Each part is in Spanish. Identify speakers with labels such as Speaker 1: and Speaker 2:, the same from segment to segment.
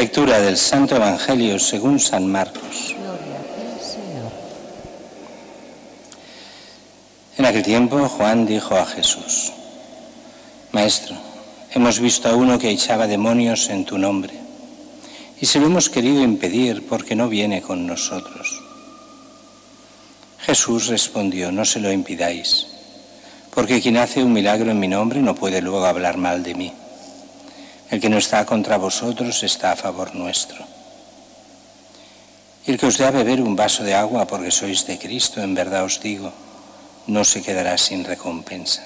Speaker 1: Lectura del Santo Evangelio según San Marcos.
Speaker 2: Gloria a ti, Señor.
Speaker 1: En aquel tiempo Juan dijo a Jesús: Maestro, hemos visto a uno que echaba demonios en tu nombre, y se lo hemos querido impedir porque no viene con nosotros. Jesús respondió: No se lo impidáis, porque quien hace un milagro en mi nombre no puede luego hablar mal de mí. El que no está contra vosotros está a favor nuestro. Y el que os dé a beber un vaso de agua porque sois de Cristo, en verdad os digo, no se quedará sin recompensa.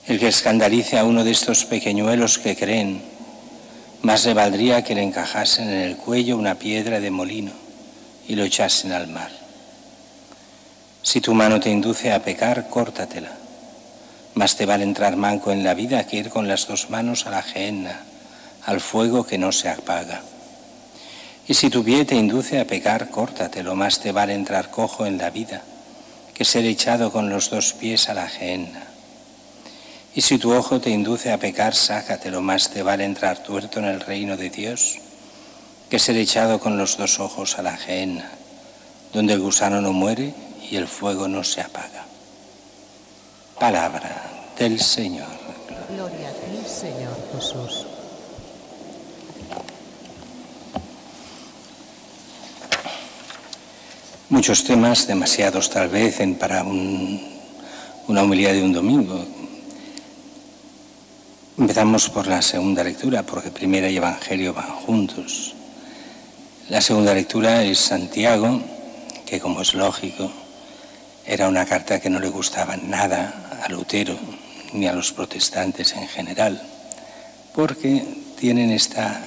Speaker 1: El que escandalice a uno de estos pequeñuelos que creen, más le valdría que le encajasen en el cuello una piedra de molino y lo echasen al mar. Si tu mano te induce a pecar, córtatela. Más te vale entrar manco en la vida que ir con las dos manos a la gehenna, al fuego que no se apaga. Y si tu pie te induce a pecar, córtatelo. Más te vale entrar cojo en la vida que ser echado con los dos pies a la gehenna. Y si tu ojo te induce a pecar, sácatelo. Más te vale entrar tuerto en el reino de Dios que ser echado con los dos ojos a la gehenna, donde el gusano no muere y el fuego no se apaga. Palabra del Señor.
Speaker 2: Gloria a ti, Señor Jesús.
Speaker 1: Muchos temas, demasiados tal vez para una homilía de un domingo. Empezamos por la segunda lectura, porque primera y Evangelio van juntos. La segunda lectura es Santiago, que como es lógico, era una carta que no le gustaba nada a Lutero ni a los protestantes en general, porque tienen esta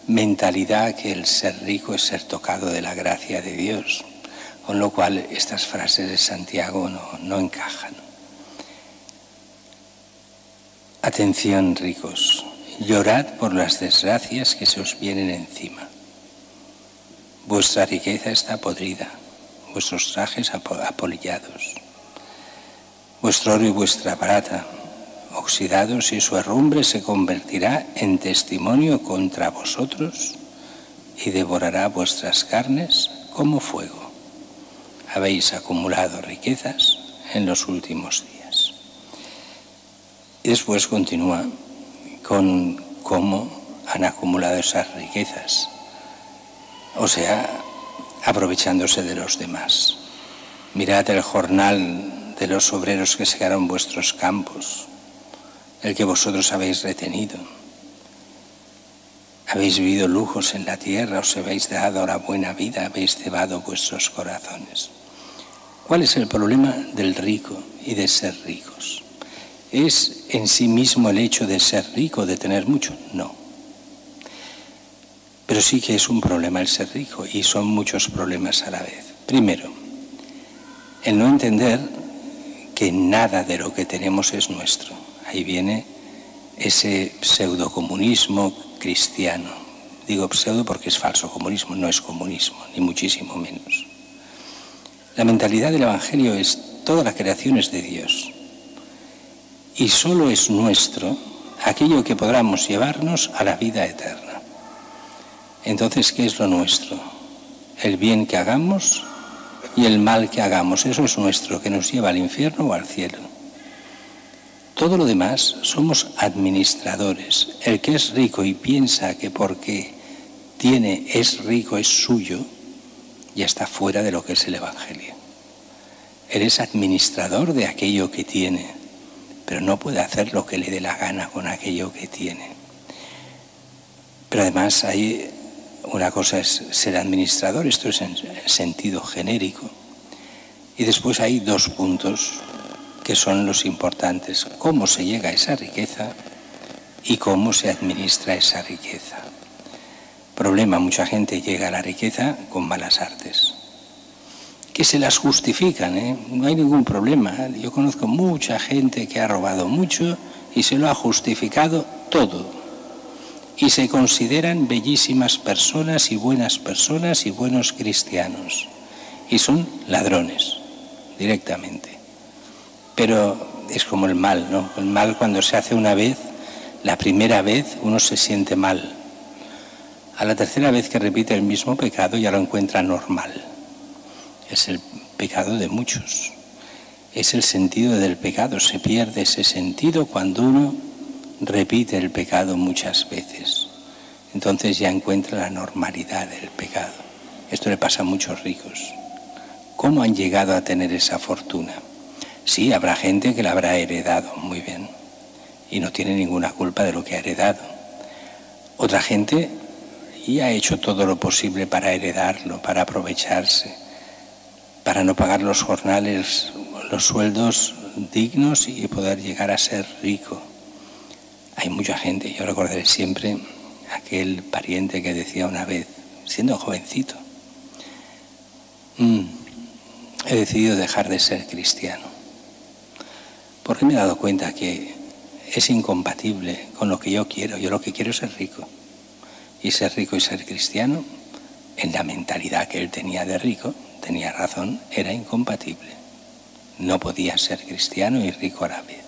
Speaker 1: mentalidad que el ser rico es ser tocado de la gracia de Dios, con lo cual estas frases de Santiago no encajan. Atención, ricos, llorad por las desgracias que se os vienen encima. Vuestra riqueza está podrida, vuestros trajes apolillados, vuestro oro y vuestra plata oxidados, y su herrumbre se convertirá en testimonio contra vosotros y devorará vuestras carnes como fuego. Habéis acumulado riquezas en los últimos días. Y después continúa con cómo han acumulado esas riquezas, o sea, aprovechándose de los demás. Mirad el jornal de los obreros que segaron vuestros campos, el que vosotros habéis retenido. Habéis vivido lujos en la tierra, os habéis dado la buena vida, habéis cebado vuestros corazones. ¿Cuál es el problema del rico y de ser ricos? ¿Es en sí mismo el hecho de ser rico, de tener mucho? No. Pero sí que es un problema el ser rico, y son muchos problemas a la vez. Primero, el no entender que nada de lo que tenemos es nuestro. Ahí viene ese pseudocomunismo cristiano. Digo pseudo porque es falso comunismo, no es comunismo, ni muchísimo menos. La mentalidad del Evangelio es: toda la creación es de Dios, y solo es nuestro aquello que podamos llevarnos a la vida eterna. Entonces, ¿qué es lo nuestro? El bien que hagamos y el mal que hagamos. Eso es nuestro, que nos lleva al infierno o al cielo. Todo lo demás somos administradores. El que es rico y piensa que porque es rico, es suyo, ya está fuera de lo que es el Evangelio. Eres administrador de aquello que tiene, pero no puede hacer lo que le dé la gana con aquello que tiene. Pero además hay una cosa es ser administrador, esto es en sentido genérico, y después hay dos puntos que son los importantes: cómo se llega a esa riqueza y cómo se administra esa riqueza. Problema: mucha gente llega a la riqueza con malas artes, que se las justifican, no hay ningún problema. Yo conozco mucha gente que ha robado mucho y se lo ha justificado todo, y se consideran bellísimas personas y buenos cristianos, y son ladrones directamente. Pero es como el mal, ¿no? El mal, cuando se hace una vez, la primera vez uno se siente mal. A la tercera vez que repite el mismo pecado ya lo encuentra normal. Es el pecado de muchos. Es el sentido del pecado. Se pierde ese sentido cuando uno repite el pecado muchas veces. Entonces ya encuentra la normalidad del pecado. Esto le pasa a muchos ricos. ¿Cómo han llegado a tener esa fortuna? Sí, habrá gente que la habrá heredado muy bien y no tiene ninguna culpa de lo que ha heredado. Otra gente y ha hecho todo lo posible para heredarlo, para aprovecharse, para no pagar los jornales, los sueldos dignos y poder llegar a ser rico. Hay mucha gente, yo recordaré siempre aquel pariente que decía una vez, siendo jovencito, he decidido dejar de ser cristiano, porque me he dado cuenta que es incompatible con lo que yo quiero. Yo lo que quiero es ser rico. Y ser rico y ser cristiano, en la mentalidad que él tenía de rico, tenía razón, era incompatible. No podía ser cristiano y rico a la vez.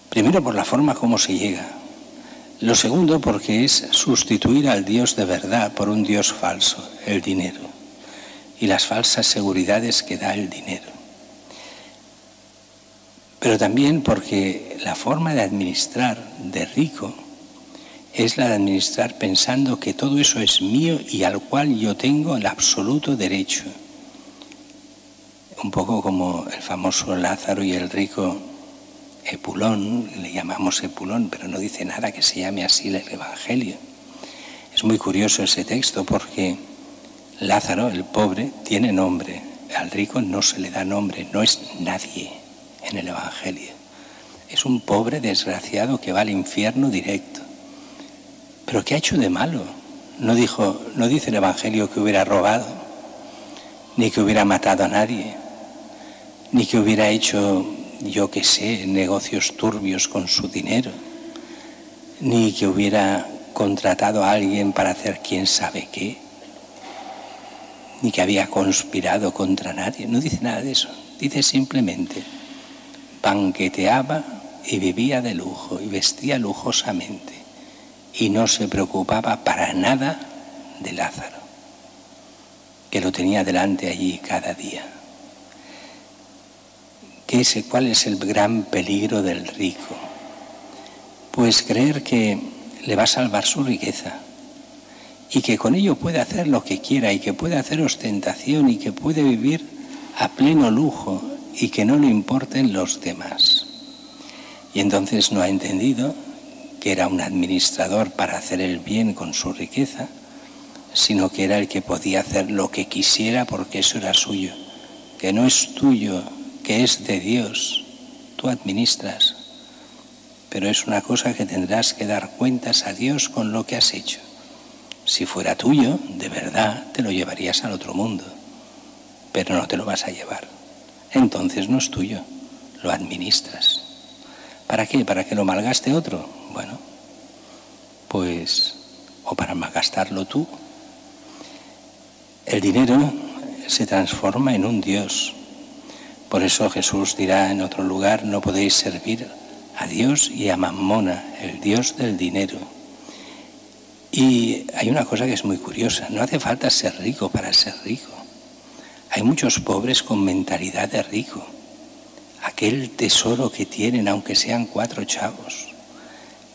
Speaker 1: Primero por la forma como se llega. Lo segundo porque es sustituir al Dios de verdad por un Dios falso, el dinero, y las falsas seguridades que da el dinero. Pero también porque la forma de administrar de rico es la de administrar pensando que todo eso es mío y al cual yo tengo el absoluto derecho. Un poco como el famoso Lázaro y el rico Epulón, le llamamos Epulón, pero no dice nada que se llame así el Evangelio. Es muy curioso ese texto porque Lázaro, el pobre, tiene nombre. Al rico no se le da nombre, no es nadie en el Evangelio. Es un pobre desgraciado que va al infierno directo. ¿Pero qué ha hecho de malo? No dice el Evangelio que hubiera robado, ni que hubiera matado a nadie, ni que hubiera hecho, yo qué sé, negocios turbios con su dinero, ni que hubiera contratado a alguien para hacer quién sabe qué, ni que había conspirado contra nadie. No dice nada de eso. Dice simplemente, banqueteaba y vivía de lujo y vestía lujosamente. Y no se preocupaba para nada de Lázaro, que lo tenía delante allí cada día. ¿Cuál es el gran peligro del rico? Pues creer que le va a salvar su riqueza y que con ello puede hacer lo que quiera y que puede hacer ostentación y que puede vivir a pleno lujo y que no le importen los demás. Y entonces no ha entendido que era un administrador para hacer el bien con su riqueza, sino que era el que podía hacer lo que quisiera porque eso era suyo, que no es tuyo, que es de Dios. Tú administras, pero es una cosa que tendrás que dar cuentas a Dios con lo que has hecho. Si fuera tuyo, de verdad, te lo llevarías al otro mundo, pero no te lo vas a llevar. Entonces no es tuyo, lo administras. ¿Para qué? ¿Para que lo malgaste otro? Bueno, pues, o para malgastarlo tú. El dinero se transforma en un Dios. Por eso Jesús dirá en otro lugar, no podéis servir a Dios y a Mamona, el Dios del dinero. Y hay una cosa que es muy curiosa, no hace falta ser rico para ser rico. Hay muchos pobres con mentalidad de rico. Aquel tesoro que tienen, aunque sean 4 chavos,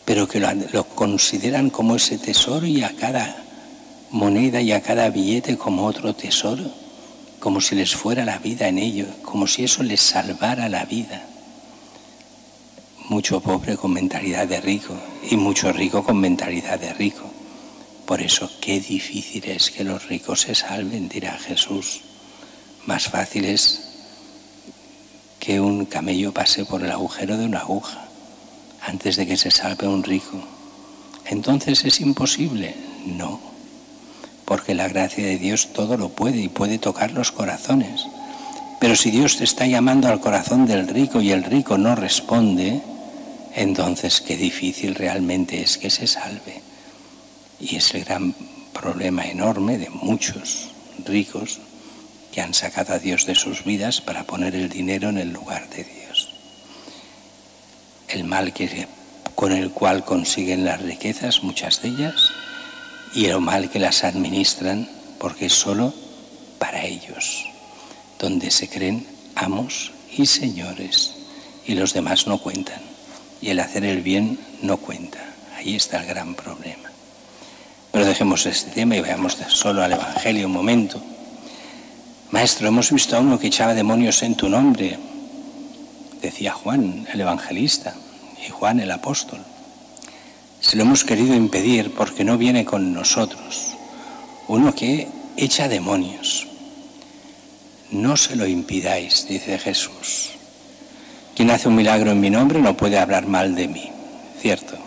Speaker 1: pero que lo consideran como ese tesoro y a cada moneda y a cada billete como otro tesoro, como si les fuera la vida en ello, como si eso les salvara la vida. Mucho pobre con mentalidad de rico y mucho rico con mentalidad de rico. Por eso, qué difícil es que los ricos se salven, dirá Jesús. Más fácil es que un camello pase por el agujero de una aguja antes de que se salve un rico. Entonces, ¿es imposible? No, porque la gracia de Dios todo lo puede y puede tocar los corazones. Pero si Dios te está llamando al corazón del rico y el rico no responde, entonces qué difícil realmente es que se salve. Y es el gran problema enorme de muchos ricos que han sacado a Dios de sus vidas para poner el dinero en el lugar de Dios. El mal con el cual consiguen las riquezas, muchas de ellas, y lo mal que las administran, porque es solo para ellos, donde se creen amos y señores, y los demás no cuentan, y el hacer el bien no cuenta. Ahí está el gran problema. Pero dejemos este tema y vayamos solo al Evangelio un momento. Maestro, hemos visto a uno que echaba demonios en tu nombre, decía Juan, el evangelista, y Juan, el apóstol. Se lo hemos querido impedir porque no viene con nosotros. Uno que echa demonios. No se lo impidáis, dice Jesús. Quien hace un milagro en mi nombre no puede hablar mal de mí. Cierto.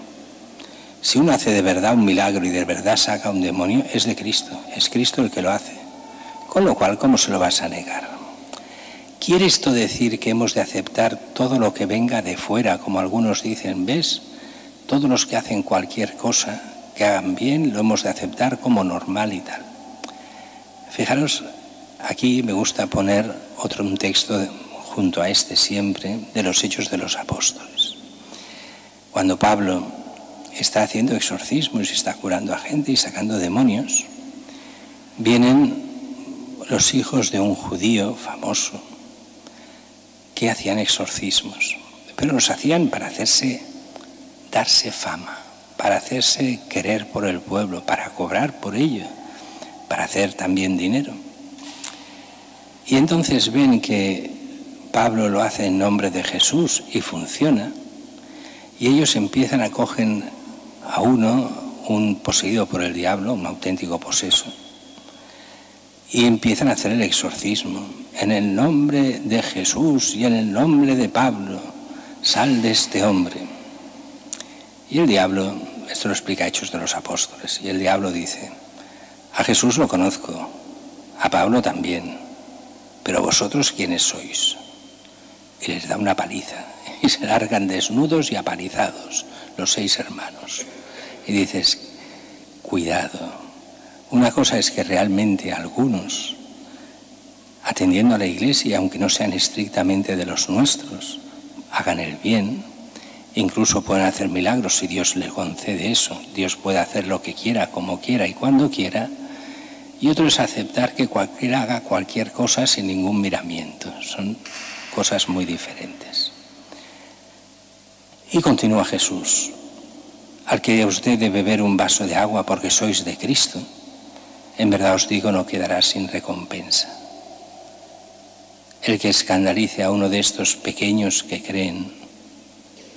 Speaker 1: Si uno hace de verdad un milagro y de verdad saca un demonio, es de Cristo. Es Cristo el que lo hace. Con lo cual, ¿cómo se lo vas a negar? ¿Quiere esto decir que hemos de aceptar todo lo que venga de fuera, como algunos dicen? ¿Ves? Todos los que hacen cualquier cosa, que hagan bien, lo hemos de aceptar como normal y tal. Fijaros, aquí me gusta poner un texto junto a este siempre, de los Hechos de los Apóstoles. Cuando Pablo está haciendo exorcismos y está curando a gente y sacando demonios, vienen los hijos de un judío famoso que hacían exorcismos, pero los hacían para darse fama, para hacerse querer por el pueblo, para cobrar por ello, para hacer también dinero. Y entonces ven que Pablo lo hace en nombre de Jesús y funciona, y ellos empiezan a coger a un poseído por el diablo, un auténtico poseso, y empiezan a hacer el exorcismo. En el nombre de Jesús y en el nombre de Pablo, sal de este hombre. Y el diablo, esto lo explica Hechos de los Apóstoles, y el diablo dice, a Jesús lo conozco, a Pablo también, pero vosotros ¿quiénes sois? Y les da una paliza, y se largan desnudos y apalizados los 6 hermanos. Y dices, cuidado. Una cosa es que realmente algunos, atendiendo a la Iglesia, aunque no sean estrictamente de los nuestros, hagan el bien, incluso pueden hacer milagros si Dios les concede eso. Dios puede hacer lo que quiera, como quiera y cuando quiera. Y otro es aceptar que cualquiera haga cualquier cosa sin ningún miramiento. Son cosas muy diferentes. Y continúa Jesús. Al que os dé de beber un vaso de agua porque sois de Cristo, en verdad os digo, no quedará sin recompensa. El que escandalice a uno de estos pequeños que creen,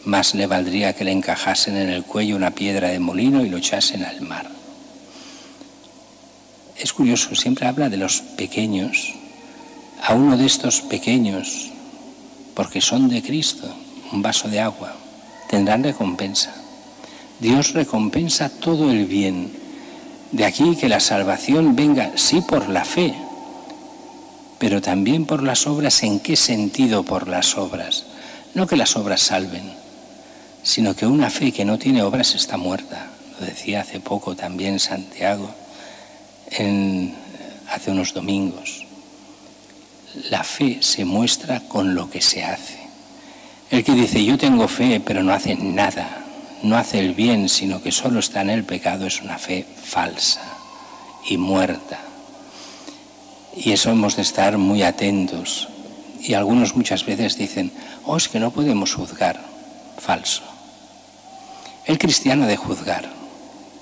Speaker 1: más le valdría que le encajasen en el cuello una piedra de molino y lo echasen al mar. Es curioso, siempre habla de los pequeños, a uno de estos pequeños, porque son de Cristo, un vaso de agua, tendrán recompensa. Dios recompensa todo el bien. De aquí que la salvación venga, sí, por la fe, pero también por las obras. ¿En qué sentido por las obras? No que las obras salven, sino que una fe que no tiene obras está muerta. Lo decía hace poco también Santiago, hace unos domingos. La fe se muestra con lo que se hace. El que dice yo tengo fe pero no hace nada, no hace el bien, sino que solo está en el pecado, es una fe falsa y muerta. Y eso hemos de estar muy atentos. Y algunos muchas veces dicen, es que no podemos juzgar. Falso. El cristiano ha de juzgar.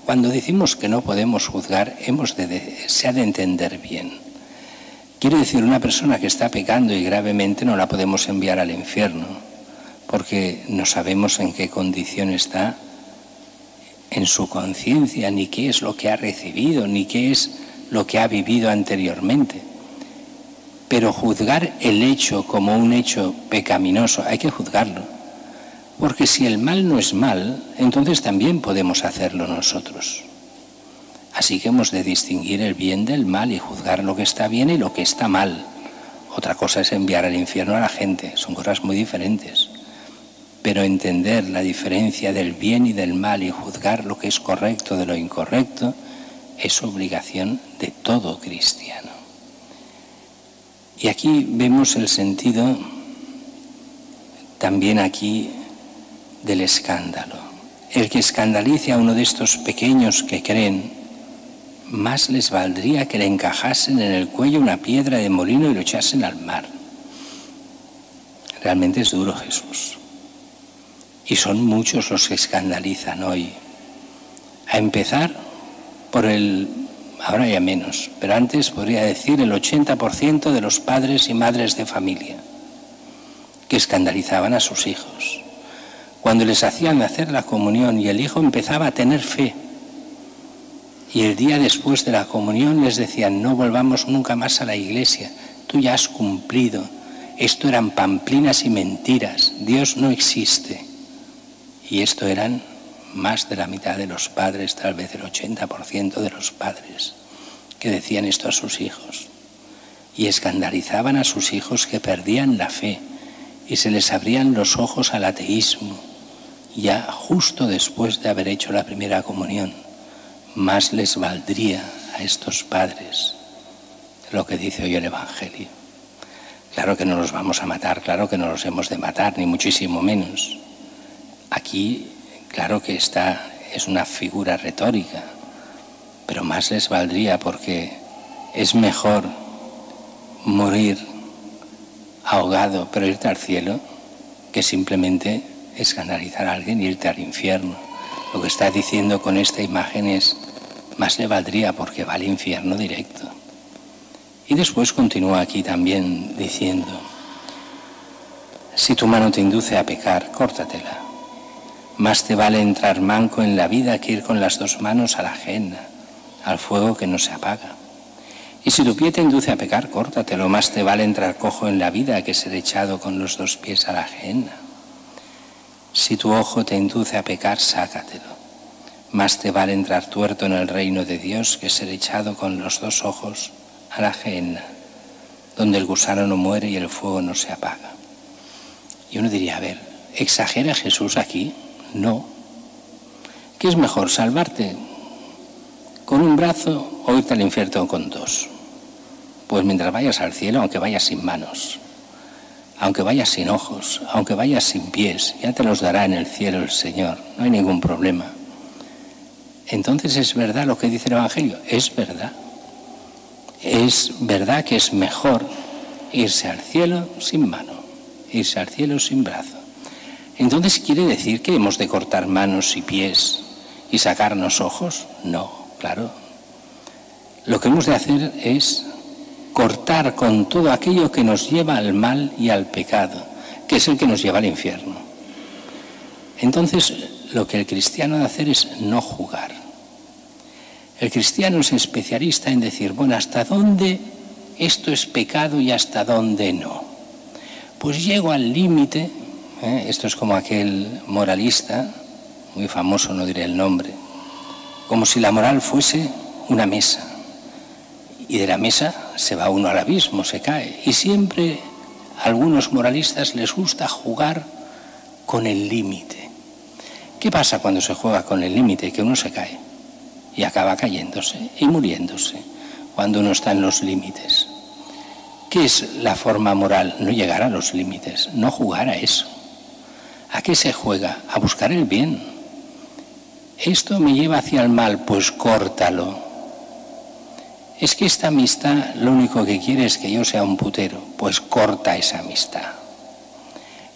Speaker 1: Cuando decimos que no podemos juzgar, se ha de entender bien. Quiere decir, una persona que está pecando y gravemente no la podemos enviar al infierno, porque no sabemos en qué condición está en su conciencia, ni qué es lo que ha recibido, ni qué es lo que ha vivido anteriormente. Pero juzgar el hecho como un hecho pecaminoso, hay que juzgarlo. Porque si el mal no es mal, entonces también podemos hacerlo nosotros. Así que hemos de distinguir el bien del mal y juzgar lo que está bien y lo que está mal. Otra cosa es enviar al infierno a la gente, son cosas muy diferentes. Pero entender la diferencia del bien y del mal y juzgar lo que es correcto de lo incorrecto es obligación de todo cristiano. Y aquí vemos el sentido también aquí del escándalo. El que escandalice a uno de estos pequeños que creen, más les valdría que le encajasen en el cuello una piedra de molino y lo echasen al mar. Realmente es duro Jesús. Y son muchos los que escandalizan hoy. A empezar por ahora ya menos, pero antes podría decir el 80% de los padres y madres de familia que escandalizaban a sus hijos. Cuando les hacían hacer la comunión y el hijo empezaba a tener fe, y el día después de la comunión les decían: no volvamos nunca más a la iglesia, tú ya has cumplido, esto eran pamplinas y mentiras, Dios no existe. Y esto eran más de la mitad de los padres, tal vez el 80% de los padres, que decían esto a sus hijos. Y escandalizaban a sus hijos que perdían la fe y se les abrían los ojos al ateísmo, ya justo después de haber hecho la primera comunión. Más les valdría a estos padres lo que dice hoy el Evangelio. Claro que no los vamos a matar, claro que no los hemos de matar, ni muchísimo menos. Aquí, claro que esta es una figura retórica, pero más les valdría, porque es mejor morir ahogado pero irte al cielo que simplemente escandalizar a alguien y irte al infierno. Lo que está diciendo con esta imagen es: más le valdría, porque va al infierno directo. Y después continúa aquí también diciendo: si tu mano te induce a pecar, córtatela. Más te vale entrar manco en la vida que ir con las dos manos a la ajena, al fuego que no se apaga. Y si tu pie te induce a pecar, córtatelo. Más te vale entrar cojo en la vida que ser echado con los dos pies a la ajena. Si tu ojo te induce a pecar, sácatelo. Más te vale entrar tuerto en el reino de Dios que ser echado con los dos ojos a la ajena, donde el gusano no muere y el fuego no se apaga. Y uno diría: a ver, ¿exagera Jesús aquí? No. ¿Qué es mejor, salvarte con un brazo o irte al infierno con dos? Pues mientras vayas al cielo, aunque vayas sin manos, aunque vayas sin ojos, aunque vayas sin pies, ya te los dará en el cielo el Señor, no hay ningún problema. Entonces, ¿es verdad lo que dice el Evangelio? Es verdad. Es verdad que es mejor irse al cielo sin mano, irse al cielo sin brazo. Entonces, ¿quiere decir que hemos de cortar manos y pies y sacarnos ojos? No, claro. Lo que hemos de hacer es cortar con todo aquello que nos lleva al mal y al pecado, que es el que nos lleva al infierno. Entonces, lo que el cristiano ha de hacer es no jugar. El cristiano es especialista en decir: bueno, ¿hasta dónde esto es pecado y hasta dónde no? Pues llego al límite. Esto es como aquel moralista, muy famoso, no diré el nombre, como si la moral fuese una mesa, y de la mesa se va uno al abismo, se cae. Y siempre a algunos moralistas les gusta jugar con el límite. ¿Qué pasa cuando se juega con el límite? Que uno se cae y acaba cayéndose y muriéndose cuando uno está en los límites. ¿Qué es la forma moral? No llegar a los límites, no jugar a eso. ¿A qué se juega? A buscar el bien. Esto me lleva hacia el mal, pues córtalo. Es que esta amistad lo único que quiere es que yo sea un putero, pues corta esa amistad.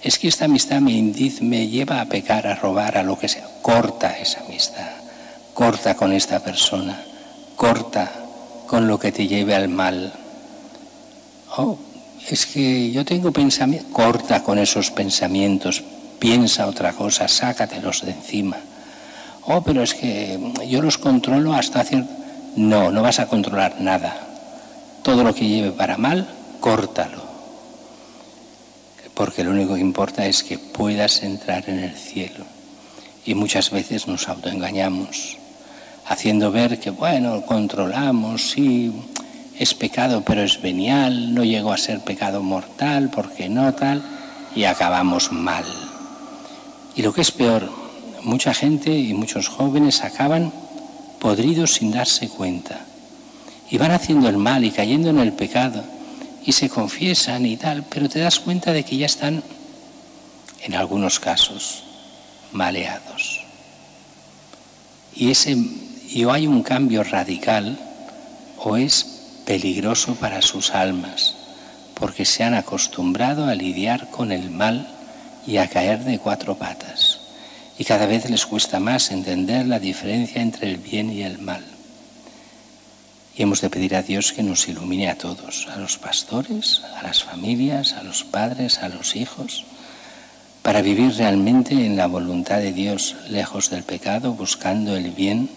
Speaker 1: Es que esta amistad me lleva a pecar, a robar, a lo que sea. Corta esa amistad. Corta con esta persona. Corta con lo que te lleve al mal. Oh, es que yo tengo pensamientos. Corta con esos pensamientos. Piensa otra cosa, sácatelos de encima. Oh, pero es que yo los controlo hasta cierto... No, no vas a controlar nada. Todo lo que lleve para mal, córtalo. Porque lo único que importa es que puedas entrar en el cielo. Y muchas veces nos autoengañamos, haciendo ver que, bueno, controlamos, sí, es pecado, pero es venial, no llegó a ser pecado mortal, porque no tal, y acabamos mal. Y lo que es peor, mucha gente y muchos jóvenes acaban podridos sin darse cuenta. Y van haciendo el mal y cayendo en el pecado. Y se confiesan y tal, pero te das cuenta de que ya están, en algunos casos, maleados. Y hay un cambio radical o es peligroso para sus almas, porque se han acostumbrado a lidiar con el mal y a caer de cuatro patas, y cada vez les cuesta más entender la diferencia entre el bien y el mal. Y hemos de pedir a Dios que nos ilumine a todos, a los pastores, a las familias, a los padres, a los hijos, para vivir realmente en la voluntad de Dios, lejos del pecado, buscando el bien,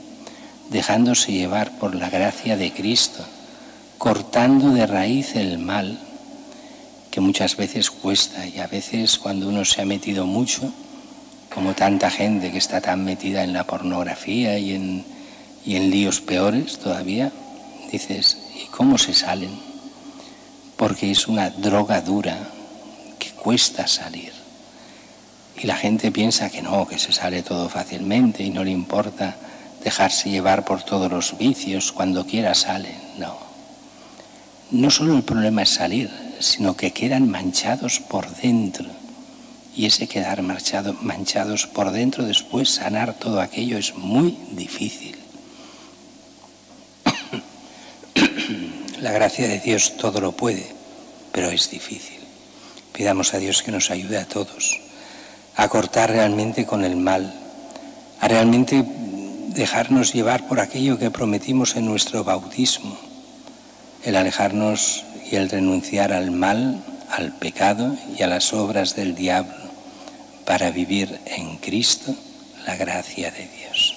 Speaker 1: dejándose llevar por la gracia de Cristo, cortando de raíz el mal, que muchas veces cuesta, y a veces cuando uno se ha metido mucho, como tanta gente que está tan metida en la pornografía y en líos peores todavía, dices, ¿y cómo se salen? Porque es una droga dura que cuesta salir. Y la gente piensa que no, que se sale todo fácilmente y no le importa dejarse llevar por todos los vicios, cuando quiera sale. No. No solo el problema es salir, sino que quedan manchados por dentro. Y ese quedar manchados por dentro, después sanar todo aquello es muy difícil. La gracia de Dios todo lo puede, pero es difícil. Pidamos a Dios que nos ayude a todos a cortar realmente con el mal, a realmente dejarnos llevar por aquello que prometimos en nuestro bautismo, el alejarnos y el renunciar al mal, al pecado y a las obras del diablo, para vivir en Cristo la gracia de Dios.